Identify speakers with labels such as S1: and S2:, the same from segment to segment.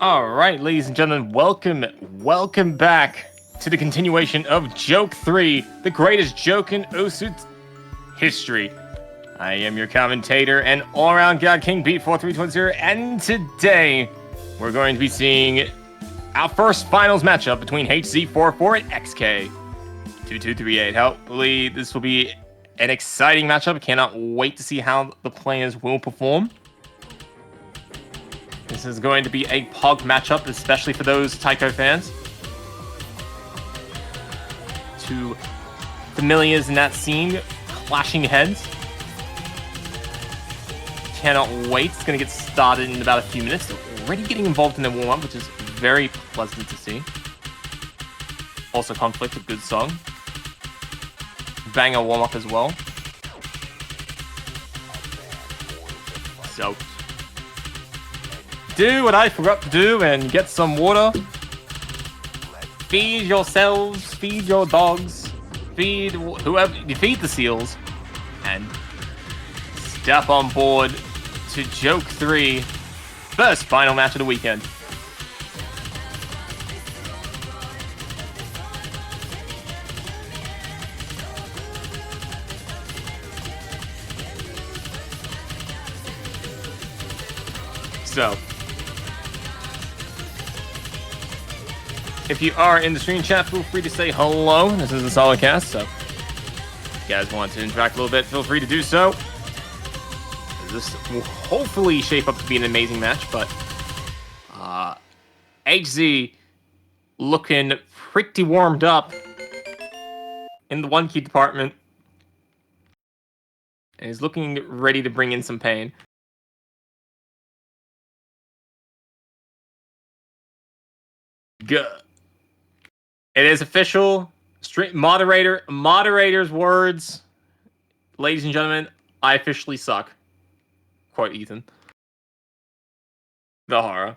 S1: All right, ladies and gentlemen, welcome back to the continuation of JOKE3, the greatest joke in Osu history. I am your commentator and all-around God King Beat4320, and today we're going to be seeing our first finals matchup between hz404 and XK2238. Hopefully, this will be an exciting matchup. Cannot wait to see how the players will perform. This is going to be a Pog matchup, especially for those Taiko fans. Two familiars in that scene, clashing heads. Cannot wait. It's going to get started in about a few minutes. Already getting involved in the warm-up, which is very pleasant to see. Also Conflict, a good song. Banger warm-up as well. So, do what I forgot to do and get some water. Feed yourselves, feed your dogs, feed whoever, feed the seals, and step on board to JOKE3, first final match of the weekend. So, if you are in the stream chat, feel free to say hello. This is a solid cast, so if you guys want to interact a little bit, feel free to do so. This will hopefully shape up to be an amazing match, but HZ looking pretty warmed up in the one key department. And is looking ready to bring in some pain. Good. It is official. Moderator's words. Ladies and gentlemen, I officially suck. Quote Ethan. The horror.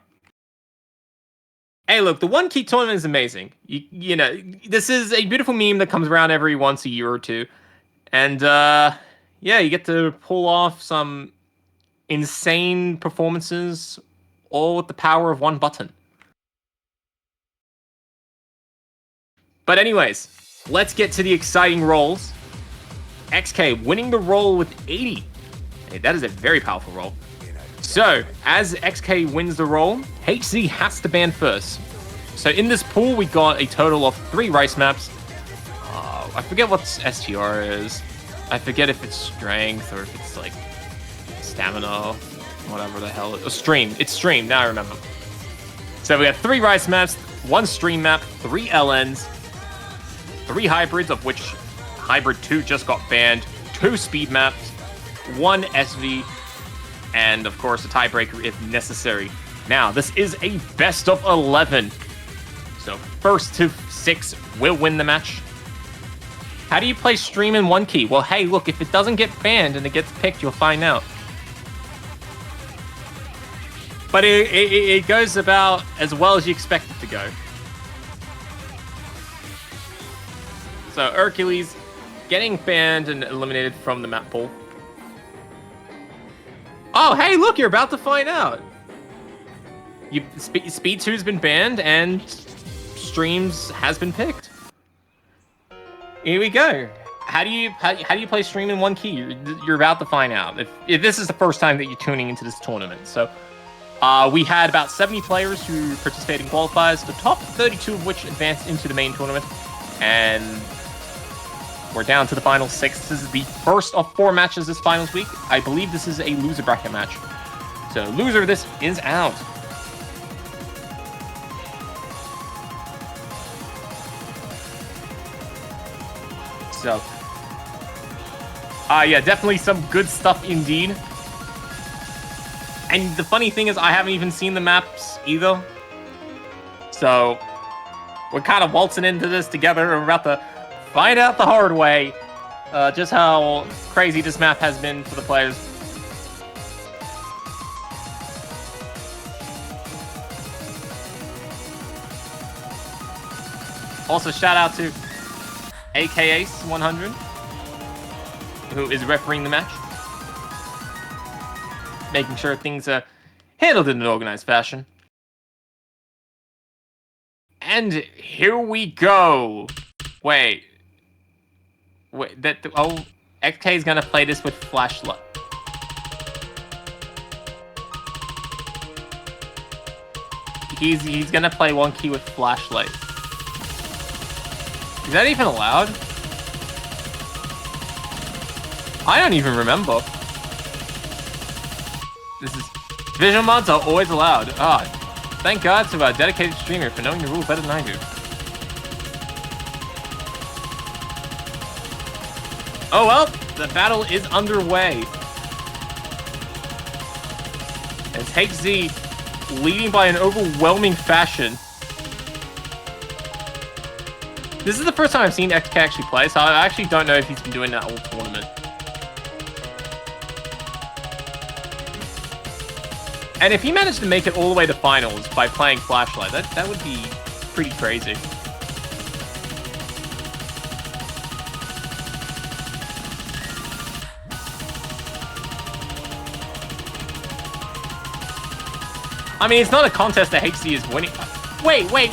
S1: Hey, look, the one key tournament is amazing. You know, this is a beautiful meme that comes around every once a year or two. And, yeah, you get to pull off some insane performances, all with the power of one button. But anyways, let's get to the exciting rolls. XK winning the roll with 80. Hey, that is a very powerful roll. So, as XK wins the roll, HZ has to ban first. So in this pool, we got a total of 3 rice maps. I forget what STR is. I forget if it's strength or if it's like stamina, whatever the hell. Stream. It's stream, now I remember. So we got 3 rice maps, 1 stream map, 3 LNs, 3 hybrids, of which hybrid 2 just got banned, 2 speed maps, 1 SV, and of course a tiebreaker if necessary. Now, this is a best of 11. So first to 6 will win the match. How do you play stream in one key? Well, hey, look, if it doesn't get banned and it gets picked, you'll find out. But it goes about as well as you expect it to go. So Hercules getting banned and eliminated from the map pool. Oh, hey, look, you're about to find out. Speed 2's been banned and streams has been picked. Here we go. How do you play stream in one key? You're about to find out. If this is the first time that you're tuning into this tournament. So we had about 70 players who participated in qualifiers, the top 32 of which advanced into the main tournament. And we're down to the final 6. This is the first of 4 matches this finals week. I believe this is a loser bracket match. So loser of this is out. So, yeah, definitely some good stuff indeed. And the funny thing is, I haven't even seen the maps either. So, we're kind of waltzing into this together. We're about to find out the hard way just how crazy this map has been for the players. Also, shout out to AKAce100, who is refereeing the match, making sure things are handled in an organized fashion. And here we go. Wait, XK is gonna play this with flashlight. He's gonna play one key with flashlight. Is that even allowed? I don't even remember. Visual mods are always allowed. Ah, thank God to our dedicated streamer for knowing the rules better than I do. Oh well, the battle is underway. As hz leading by an overwhelming fashion. This is the first time I've seen XK actually play, so I actually don't know if he's been doing that all tournament. And if he managed to make it all the way to finals by playing Flashlight, that would be pretty crazy. I mean, it's not a contest that hz is winning. Wait. We're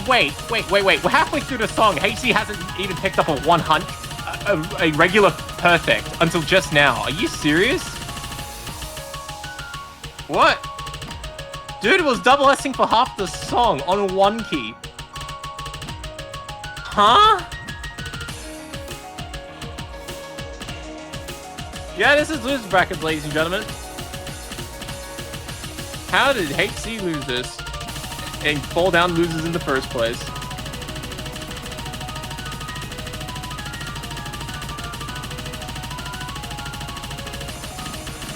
S1: halfway through the song. hz hasn't even picked up a 100, a regular perfect until just now. Are you serious? What? Dude was double S-ing for half the song on one key. Huh? Yeah, this is loser bracket, ladies and gentlemen. How did hz lose this and fall down losers in the first place?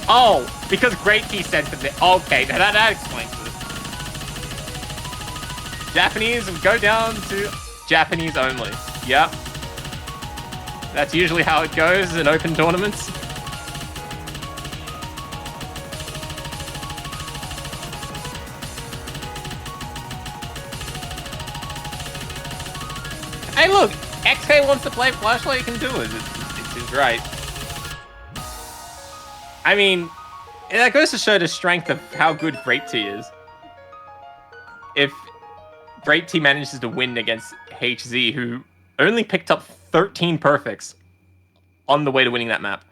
S1: Oh, because Great Key sent it. Okay, now that explains it. Japanese go down to Japanese only. Yep. That's usually how it goes in open tournaments. Hey, look, XK wants to play Flashlight, he can do it. It's his right. I mean, that goes to show the strength of how good Grape Tea is. If Grape Tea manages to win against hz, who only picked up 13 perfects on the way to winning that map.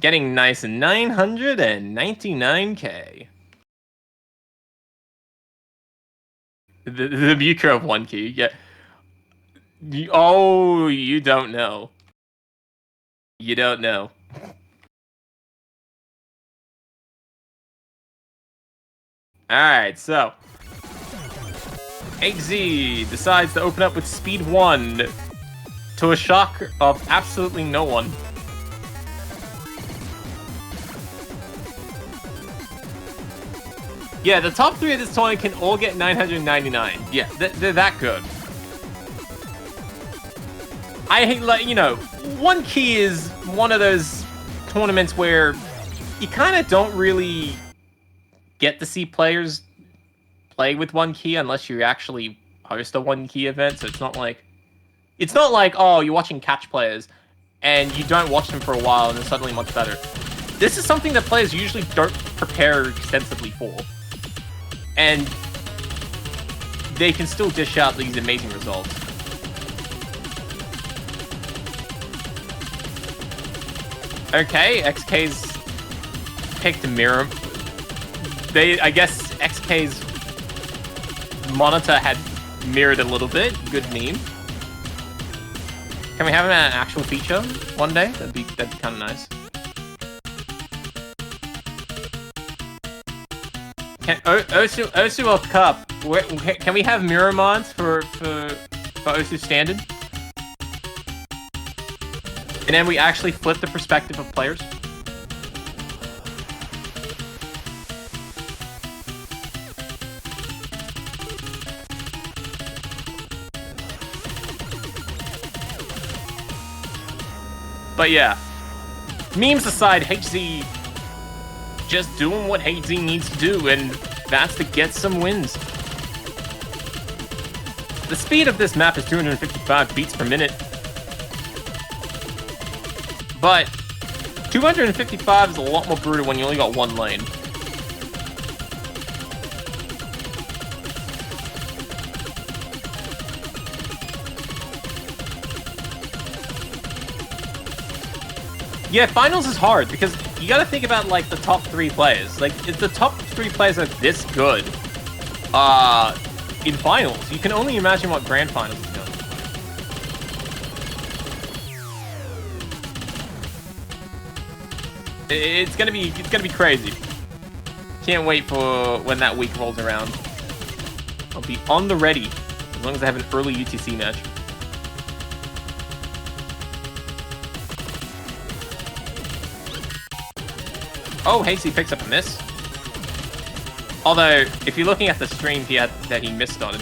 S1: Getting nice 999k. The Bucra of one key, yeah. Oh, you don't know. You don't know. Alright, so hz decides to open up with speed 1. to a shock of absolutely no one. Yeah, the top 3 of this tournament can all get 999. Yeah, they're that good. I hate, like, you know, One Key is one of those tournaments where you kind of don't really get to see players play with One Key unless you actually host a One Key event. So it's not like, oh, you're watching catch players and you don't watch them for a while and they're suddenly much better. This is something that players usually don't prepare extensively for. And they can still dish out these amazing results. Okay, XK's picked a mirror. I guess XK's monitor had mirrored a little bit. Good meme. Can we have an actual feature one day? That'd be kind of nice. Osu World Cup. Can we have mirror mods for Osu Standard? And then we actually flip the perspective of players. But yeah, memes aside, HZ just doing what HZ needs to do, and that's to get some wins. The speed of this map is 255 beats per minute. But 255 is a lot more brutal when you only got one lane. Yeah, finals is hard because you gotta think about like the top 3 players. Like, if the top 3 players are this good in finals, you can only imagine what grand finals is going. It's gonna be crazy. Can't wait for when that week rolls around. I'll be on the ready as long as I have an early UTC match. Oh, Hasty picks up a miss. Although, if you're looking at the stream that he missed on it,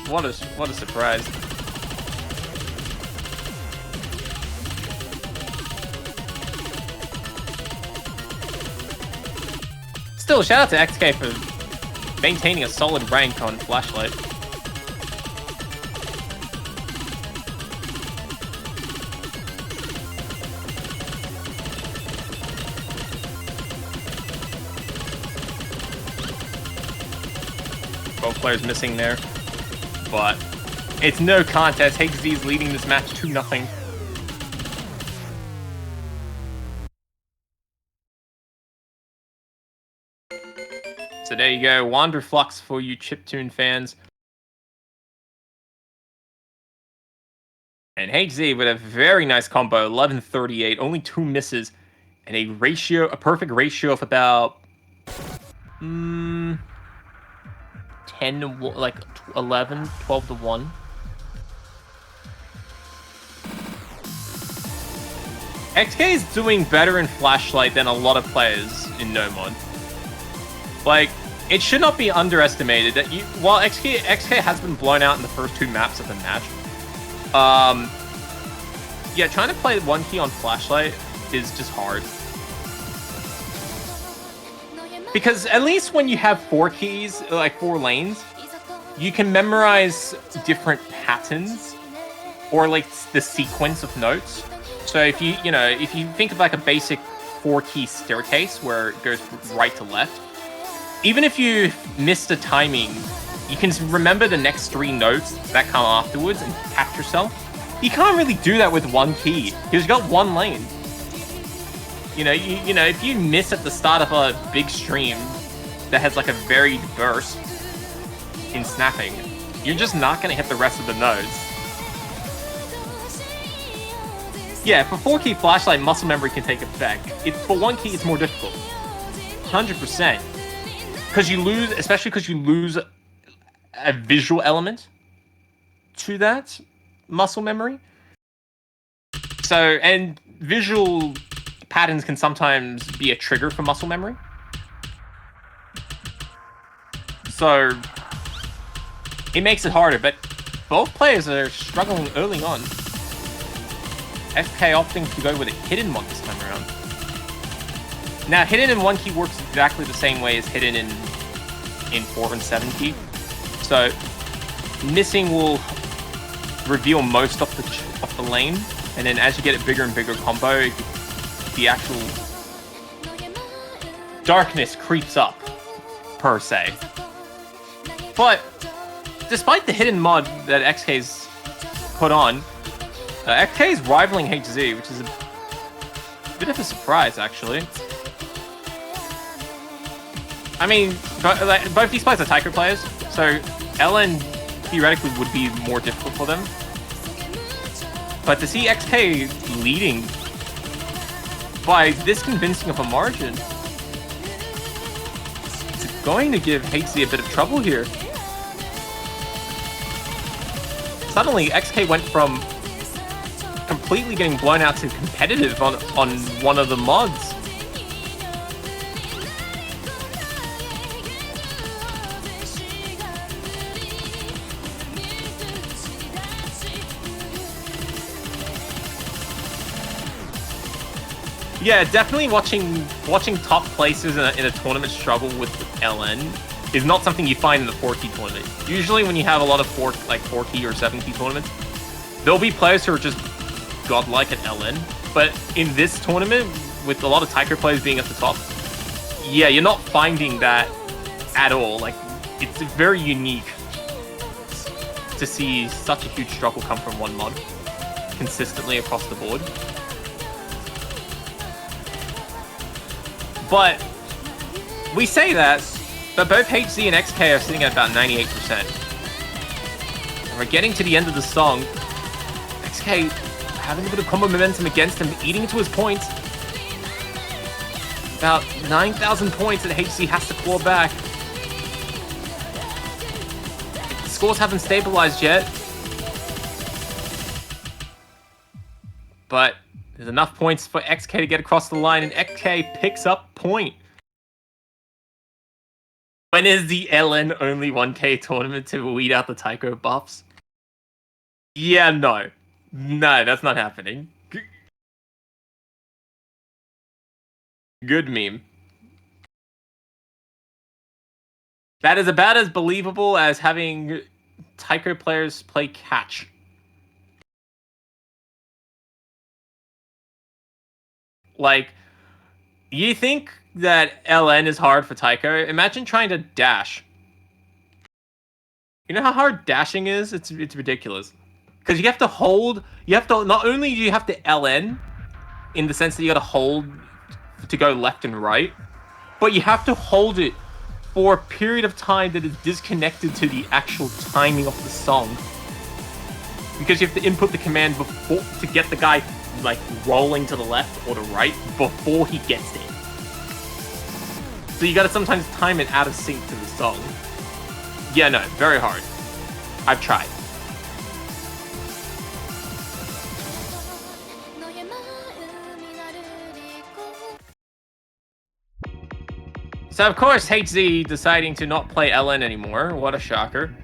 S1: what a surprise. Still, shout out to XK for maintaining a solid rank on Flashlight. Both players missing there, but it's no contest. HZ is leading this match 2-0. So there you go, Wander Flux for you chiptune fans. And HZ with a very nice combo, 1138, only 2 misses, and a perfect ratio of about 10 to 1, like 11, 12 to 1. XK is doing better in Flashlight than a lot of players in No Mod. Like, it should not be underestimated that while XK has been blown out in the first 2 maps of the match, yeah, trying to play One Key on Flashlight is just hard. Because at least when you have 4 keys, like 4 lanes, you can memorize different patterns or like the sequence of notes. So if you think of like a basic 4-key staircase where it goes right to left, even if you miss the timing, you can remember the next 3 notes that come afterwards and catch yourself. You can't really do that with 1 key because you've got 1 lane. You know, if you miss at the start of a big stream that has like a varied burst in snapping, you're just not going to hit the rest of the nodes. Yeah, for 4-key Flashlight, muscle memory can take effect. For 1 key, it's more difficult. 100%. Because you lose, especially because you lose a visual element to that. muscle memory. So, and visual patterns can sometimes be a trigger for muscle memory. So, it makes it harder, but both players are struggling early on. XK opting to go with a hidden mod this time around. Now, hidden in 1 key works exactly the same way as hidden in 4 and 7 key. So, missing will reveal most of the lane, and then as you get a bigger and bigger combo, the actual darkness creeps up, per se. But despite the hidden mod that XK's put on, XK is rivaling HZ, which is a bit of a surprise, actually. I mean, both these players are Taiko players, so LN theoretically would be more difficult for them. But to see XK leading by this convincing of a margin, it's going to give HZ a bit of trouble here. Suddenly, XK went from completely getting blown out to competitive on one of the mods. Yeah, definitely watching top places in a tournament struggle with LN is not something you find in the 4-key tournament. Usually when you have a lot of 4-key or 7-key tournaments, there'll be players who are just godlike at LN. But in this tournament, with a lot of Taiko players being at the top, yeah, you're not finding that at all. Like, it's very unique to see such a huge struggle come from one mod consistently across the board. But we say that, but both HZ and XK are sitting at about 98%. And we're getting to the end of the song. XK having a bit of combo momentum against him, eating into his points. About 9,000 points that HZ has to claw back. The scores haven't stabilized yet. But there's enough points for XK to get across the line, and XK picks up point. When is the LN only 1K tournament to weed out the Taiko buffs? Yeah, no. No, that's not happening. Good meme. That is about as believable as having Taiko players play catch. Like, you think that LN is hard for Taiko? Imagine trying to dash. You know how hard dashing is? It's ridiculous. Because you have to hold, not only do you have to LN, in the sense that you gotta hold to go left and right, but you have to hold it for a period of time that is disconnected to the actual timing of the song. Because you have to input the command before to get the guy like rolling to the left or the right before he gets there. So you gotta sometimes time it out of sync to the song. Yeah, no, very hard. I've tried. So of course, HZ deciding to not play LN anymore. What a shocker.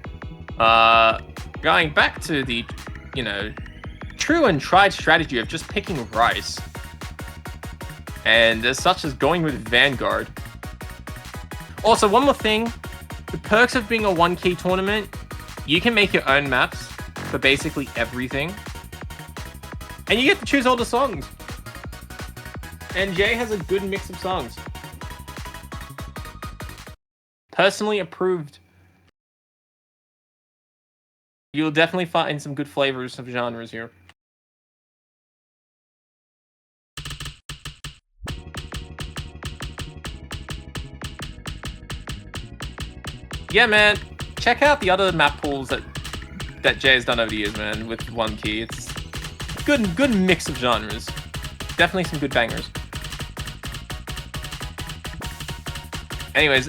S1: Going back to the, true and tried strategy of just picking Rice. And as such as going with Vanguard. Also, one more thing. The perks of being a 1-key tournament, you can make your own maps for basically everything. And you get to choose all the songs. And Jay has a good mix of songs. Personally approved. You'll definitely find some good flavors of genres here. Yeah, man. Check out the other map pools that Jay has done over the years, man, with 1-key. It's good mix of genres. Definitely some good bangers. Anyways,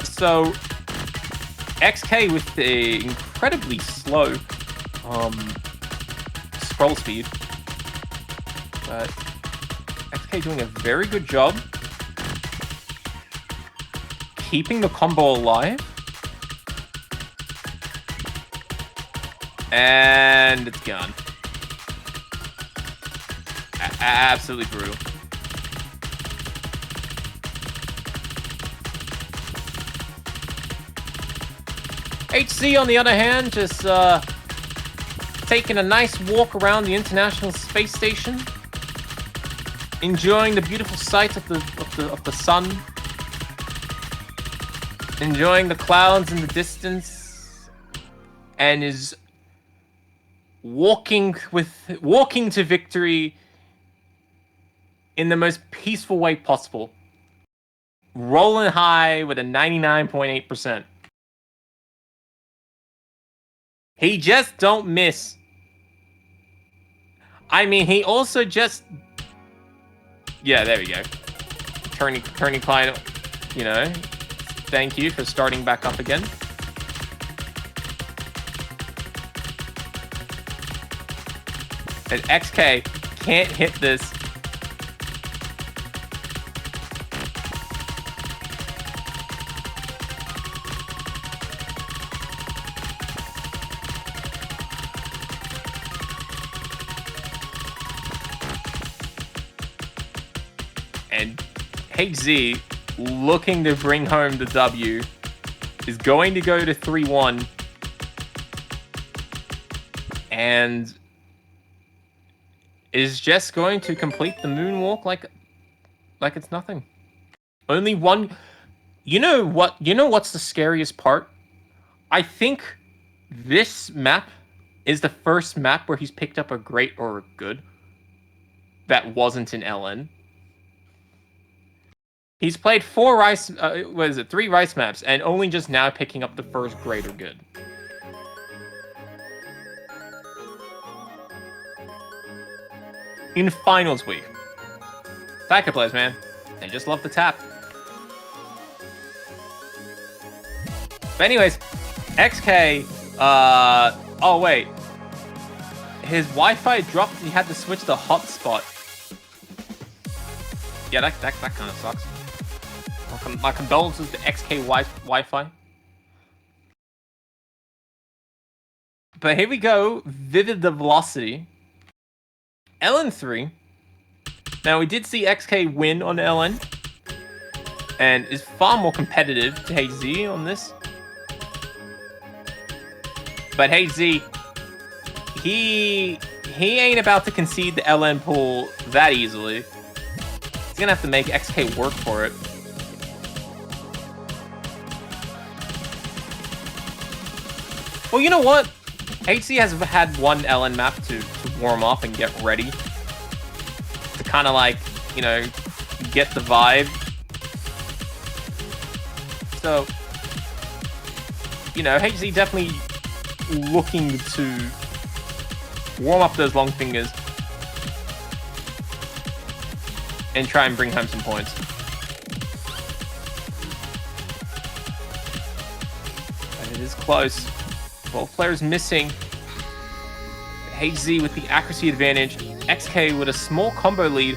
S1: so XK with the incredibly slow scroll speed. But XK doing a very good job keeping the combo alive. And it's gone. Absolutely brutal. HC, on the other hand, just taking a nice walk around the International Space Station, enjoying the beautiful sight of the sun, enjoying the clouds in the distance, and is walking to victory in the most peaceful way possible, rolling high with a 99.8%. He just don't miss. I mean, he also just... Yeah, there we go. Turning client, you know. Thank you for starting back up again. And XK can't hit this. And hz, looking to bring home the W, is going to go to 3-1. And is just going to complete the moonwalk like it's nothing. Only one... You know what's the scariest part? I think this map is the first map where he's picked up a great or a good that wasn't in LN. He's played 3 Rice maps, and only just now picking up the first great or good. In finals week. Packet players, man. They just love the tap. But anyways, XK, oh wait. His Wi-Fi dropped, he had to switch the hotspot. Yeah, that kind of sucks. My condolences to XK Wi-Fi. But here we go, Vivid the Velocity. LN3. Now, we did see XK win on LN. And is far more competitive to hz on this. But hz, he ain't about to concede the LN pool that easily. He's gonna have to make XK work for it. Well, you know what? hz has had one LN map to warm up and get ready. To kind of like, you know, get the vibe. So, you know, hz definitely looking to warm up those long fingers and try and bring home some points. But it is close. 12 players missing. hz with the accuracy advantage. XK with a small combo lead.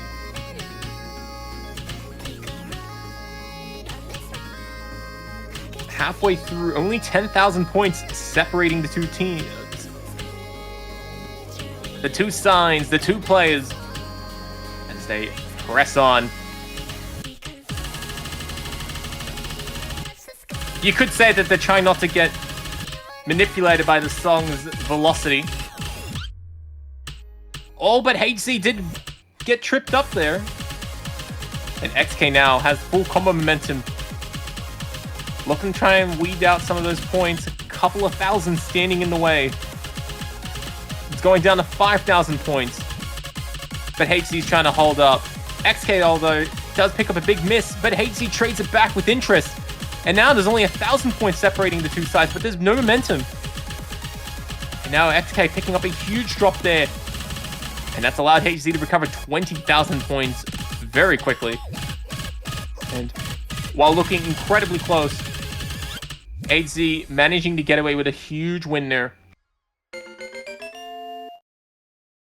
S1: Halfway through, only 10,000 points separating the two teams. The two signs, the two players, as they press on. You could say that they're trying not to get manipulated by the song's velocity. Oh, but hz did get tripped up there. And XK now has full combo momentum. Looking to try and weed out some of those points. A couple of thousand standing in the way. It's going down to 5,000 points. But hz's trying to hold up. XK, although, does pick up a big miss, but hz trades it back with interest. And now there's only 1,000 points separating the two sides, but there's no momentum. And now XK picking up a huge drop there. And that's allowed hz to recover 20,000 points very quickly. And while looking incredibly close hz managing to get away with a huge win there.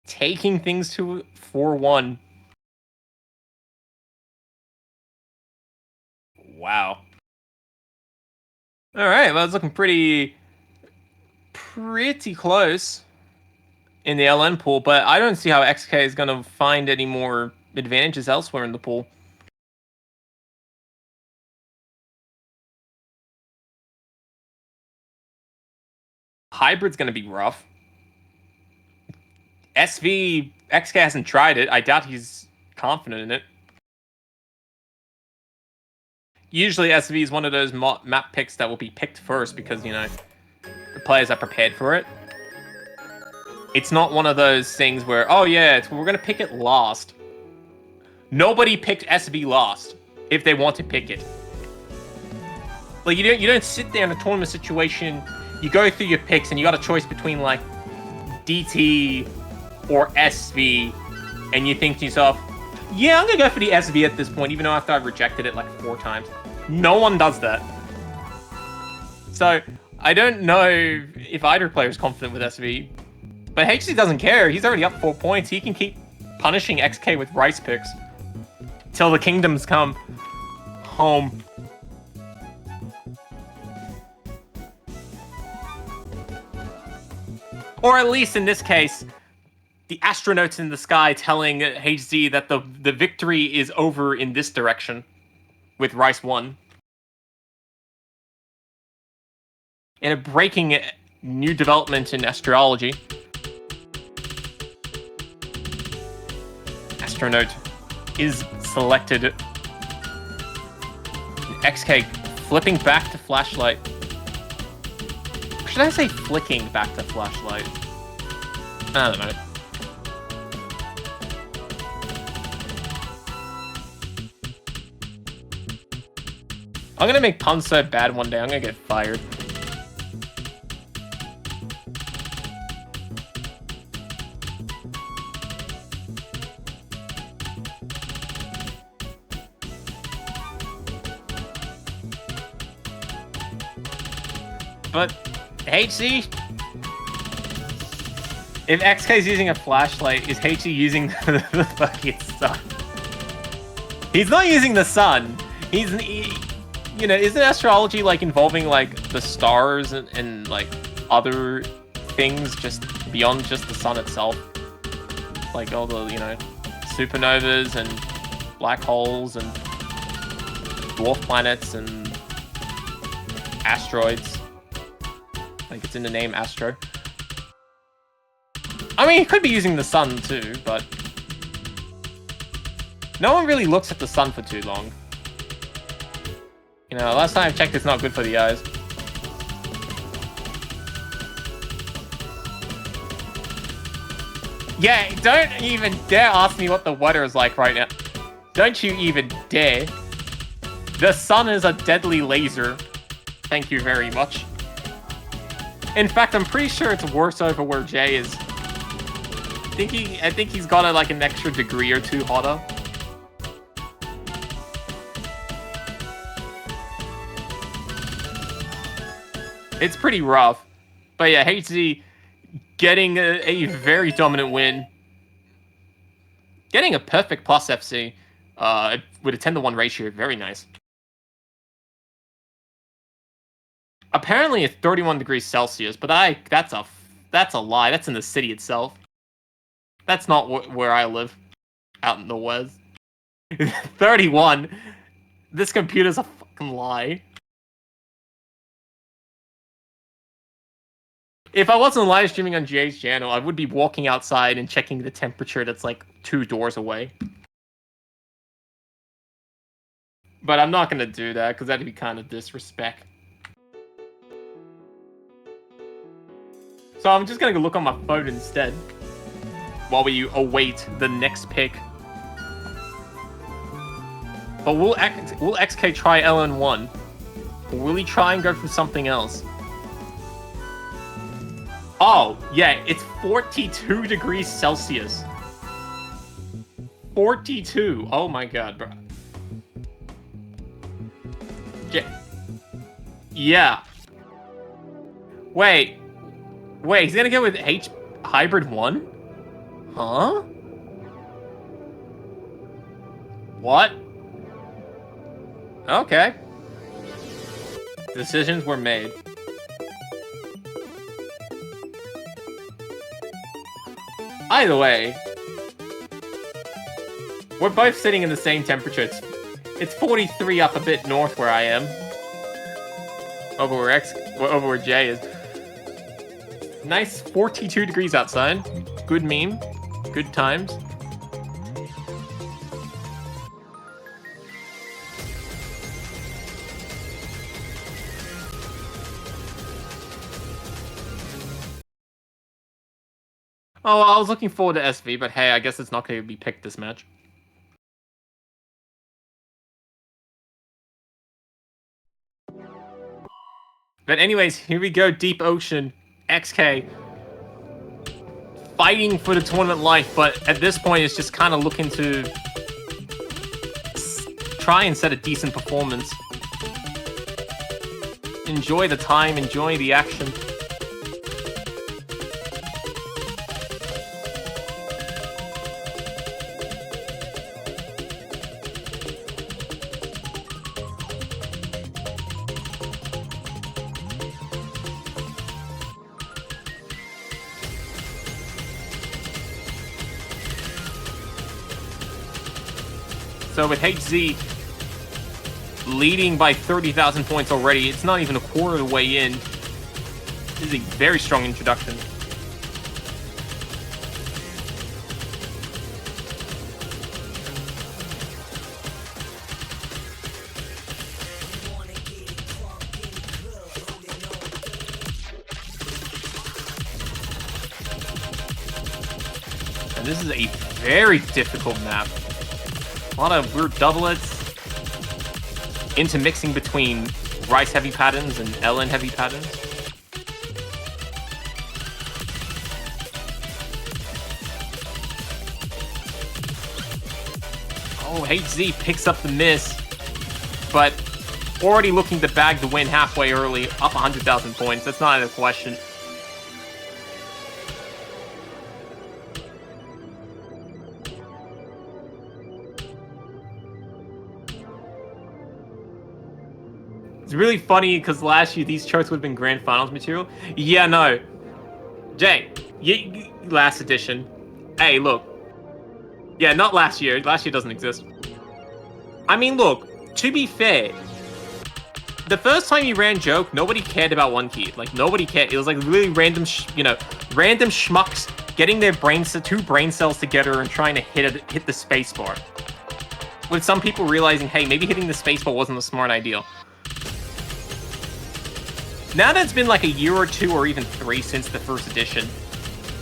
S1: Taking things to 4-1. Wow. All right, well, it's looking pretty close in the LN pool, but I don't see how XK is going to find any more advantages elsewhere in the pool. Hybrid's going to be rough. XK hasn't tried it. I doubt he's confident in it. Usually SV is one of those map picks that will be picked first because, you know, the players are prepared for it. It's not one of those things where, oh yeah, we're going to pick it last. Nobody picked SV last if they want to pick it. Like, you don't sit there in a tournament situation, you go through your picks and you got a choice between, like, DT or SV, and you think to yourself, yeah, I'm going to go for the SV at this point, even though after I've rejected it like 4 times. No one does that. So, I don't know if either player is confident with SV. But HC doesn't care. He's already up 4 points. He can keep punishing XK with rice picks till the kingdoms come home. Or at least in this case, the astronauts in the sky telling HZ that the victory is over in this direction with Rice 1. And a breaking new development in astrology. Astronaut is selected. XK flipping back to flashlight. Or should I say flicking back to flashlight? I don't know. I'm gonna make puns so bad one day, I'm gonna get fired. But, HC? If XK is using a flashlight, is HC using the fucking sun? He's not using the sun. You know, isn't astrology, like, involving, like, the stars and like, other things just beyond just the sun itself? Like, all the, you know, supernovas and black holes and dwarf planets and asteroids. Like, it's in the name Astro. I mean, he could be using the sun, too, but no one really looks at the sun for too long. You know, last time I checked, it's not good for the eyes. Yeah, don't even dare ask me what the weather is like right now. Don't you even dare. The sun is a deadly laser. Thank you very much. In fact, I'm pretty sure it's worse over where Jay is. I think he's got like an extra degree or 2 hotter. It's pretty rough. But yeah, HZ getting a very dominant win. Getting a perfect plus FC with a 10-to-1 ratio. Very nice. Apparently it's 31 degrees Celsius, but that's a lie. That's in the city itself. That's not where I live. Out in the west. 31? This computer's a fucking lie. If I wasn't live streaming on Jay's channel, I would be walking outside and checking the temperature that's like 2 doors away. But I'm not gonna do that, because that'd be kind of disrespect. So I'm just gonna go look on my phone instead, while we await the next pick. But will XK try LN1? Or will he try and go for something else? Oh, yeah, it's 42 degrees Celsius. 42. Oh my god, bro. Yeah. Wait, he's gonna go with H hybrid 1? Huh? What? Okay. Decisions were made. Either way, we're both sitting in the same temperature. It's 43 up a bit north where I am. Over where Jay is. Nice 42 degrees outside. Good meme. Good times. Oh, I was looking forward to SV, but hey, I guess it's not going to be picked this match. But anyways, here we go, Deep Ocean, XK, fighting for the tournament life, but at this point, it's just kind of looking to try and set a decent performance. Enjoy the time, enjoy the action. So with HZ leading by 30,000 points already, it's not even a quarter of the way in. This is a very strong introduction. And this is a very difficult map. A lot of weird doublets, intermixing between Rice-heavy patterns and LN-heavy patterns. Oh, HZ picks up the miss, but already looking to bag the win halfway early, up 100,000 points. That's not a question. It's really funny because last year these charts would have been grand finals material. Yeah, no. Jay, last edition. Hey, look. Yeah, not last year. Last year doesn't exist. I mean, look, to be fair, the first time you ran Joke, nobody cared about one key. Like, nobody cared. It was like really random, random schmucks getting their two brain cells together and trying to hit the spacebar. With some people realizing, hey, maybe hitting the spacebar wasn't a smart idea. Now that it's been like a year or two or even 3 since the first edition,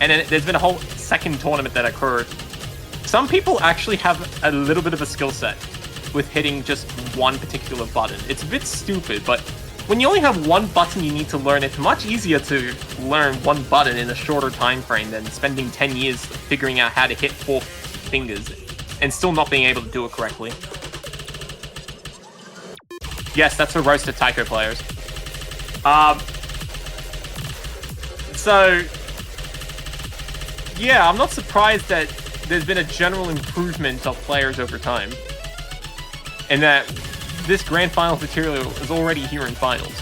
S1: and then there's been a whole second tournament that occurred, some people actually have a little bit of a skill set with hitting just one particular button. It's a bit stupid, but when you only have one button you need to learn, it's much easier to learn one button in a shorter time frame than spending 10 years figuring out how to hit 4 fingers and still not being able to do it correctly. Yes, that's for roasted Taiko players. So, yeah, I'm not surprised that there's been a general improvement of players over time. And that this Grand Finals material is already here in Finals.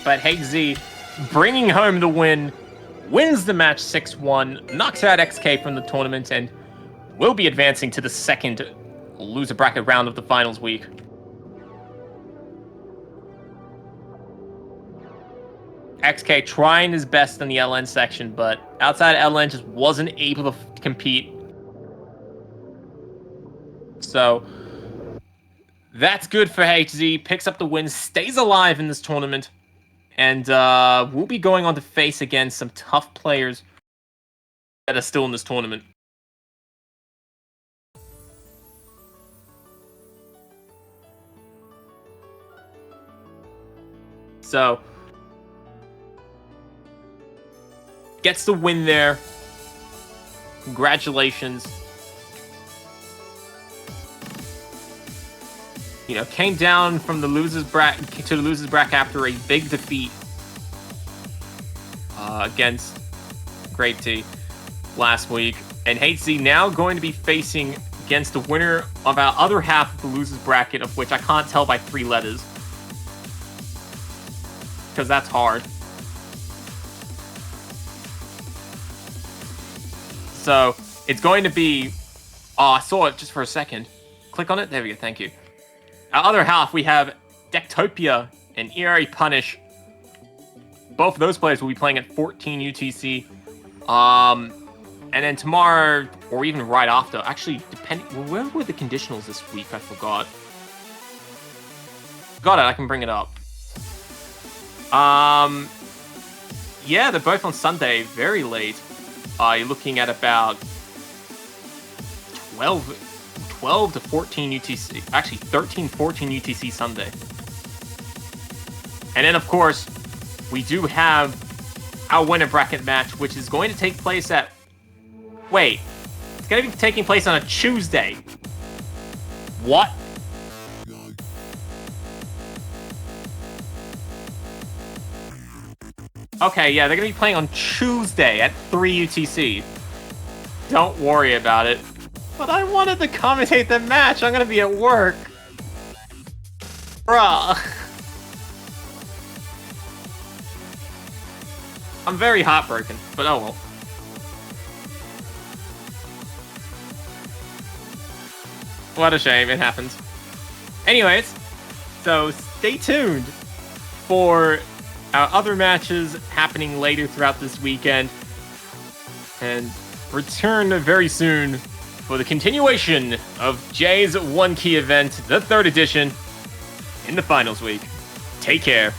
S1: But HZ, bringing home the win, wins the match 6-1, knocks out XK from the tournament, and will be advancing to the second loser bracket round of the finals week. XK trying his best in the LN section, but outside LN just wasn't able to compete. So that's good for HZ, picks up the win, stays alive in this tournament. And we'll be going on to face against some tough players that are still in this tournament. So, gets the win there. Congratulations. You know, came down from the losers bracket to the losers bracket after a big defeat against Great T last week. And HZ now going to be facing against the winner of our other half of the losers bracket, of which I can't tell by 3 letters. Because that's hard. So, it's going to be... Oh, I saw it just for a second. Click on it. There we go. Thank you. Our other half, we have Dectopia and Eerie Punish. Both of those players will be playing at 14 UTC. And then tomorrow, or even right after, actually, depending... Well, where were the conditionals this week? I forgot. Got it. I can bring it up. Yeah, they're both on Sunday, very late. You're looking at about 12 to 14 UTC. Actually, 13, 14 UTC Sunday. And then, of course, we do have our winner bracket match, which is going to take place at... Wait. It's going to be taking place on a Tuesday. What? Okay, yeah, they're going to be playing on Tuesday at 3 UTC. Don't worry about it. But I wanted to commentate the match. I'm going to be at work. Bruh. I'm very heartbroken, but oh well. What a shame, it happens. Anyways, so stay tuned for our other matches happening later throughout this weekend. And return very soon for the continuation of Jay's One Key event, the 3rd edition, in the finals week. Take care.